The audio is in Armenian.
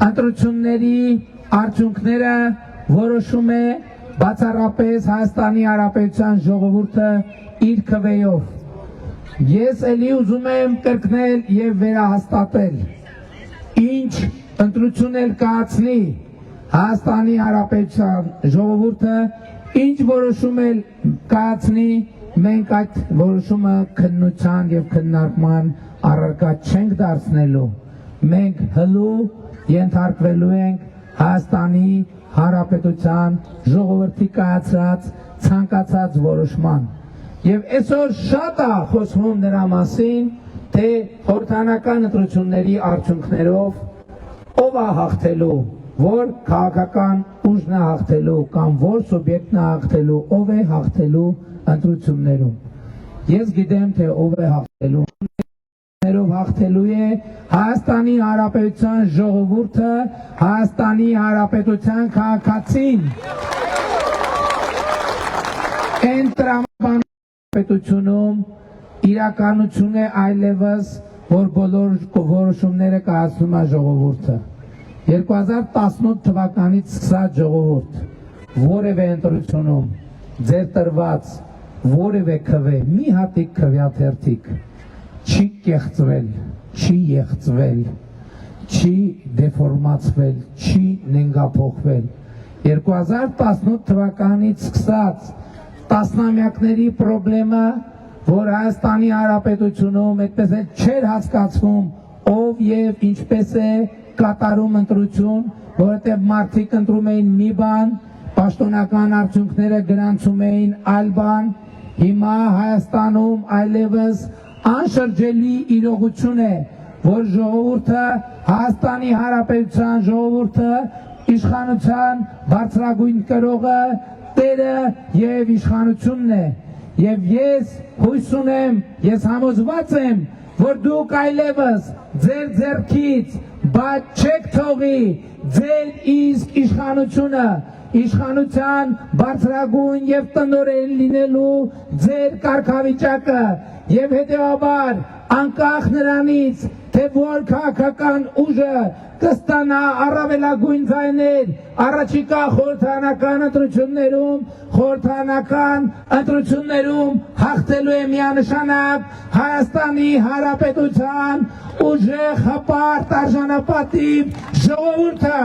ընտրությունների արդյունքները որոշում է բացառապես Հայաստանի Հանրապետության ժողովուրդը իր քվեով։ Ես էլի ուզում եմ կրկնել եւ վերահաստատել, ինչ ընտրություն էլ կայացնի Հայաստանի Հանրապետության ժողովուրդը, ինչ որոշում էլ կայացնի, մենք այդ որոշումը քննության եւ քննարկման առարկա չենք դարձնելու, մենք հլու ենթարկվելու ենք Հայաստանի Հանրապետության ժողովրդի կայացրած ցանկացած որոշման։ Եվ այսօր շատ է խոսվում նրա մասին, թե խորհրդարանական ընտրությունների արդյունքներով ով է հաղթելու, որ քաղաքական ուժն է հաղթելու կամ որ սուբյեկտն է հաղթելու, ով է հաղթելու ընտրություններում։ Ես գիտեմ, թե ով է հաղթելու։ Հաղթելու է Հայաստանի Հանրապետության ժողովուրդը, Հայաստանի Հանրապետության քաղաքացին։ Այն տրամաբանությունում իրականություն է այլևս, որ բոլոր որոշումները կայացնում է ժողովուրդը։ 2018 թվականից սկսած ժողովուրդ, որևէ ընտրությունում ձեր տրված որևէ քվե, մի հատիկ քվեաթերթիկ չի կեղծվել, չի եղծվել, չի դեֆորմացվել, չի նենգափոխվել։ 2018 թվականից սկսած տասնամյակների պրոբլեմը, որ Հայաստանի Հանրապետությունում այդպես էլ չէր հասկացվում, ով եւ ինչպես է կատարում ընտրություն, որովհետեւ մարդիկ ընտրում էին մի բան, պաշտոնական արդյունքները գրանցում էին այլ բան, հիմա Հայաստանում այլևս անշրջելի իրողություն է, որ ժողովուրդը, Հայաստանի Հանրապետության ժողովուրդը, իշխանության բարձրագույն կրողը, տերը եւ իշխանությունն է։ Եվ ես հույս ունեմ, ես համոզված եմ, որ դուք այլևս ձեր ձեռքից բաց չեք թողի ձեր իսկ իշխանությունը, իշխանության բարձրագույն եւ տնօրեն լինելու ձեր կարգավիճակը եւ հետեւաբար անկախ նրանից, թե որ քաղաքական ուժը կստանա առավելագույն ձայներ առաջիկա խորհրդարանական ընտրություններում հաղթելու է միանշանակ Հայաստանի Հանրապետության ուժեղ հպարտ արժանապատիվ ժողովուրդը։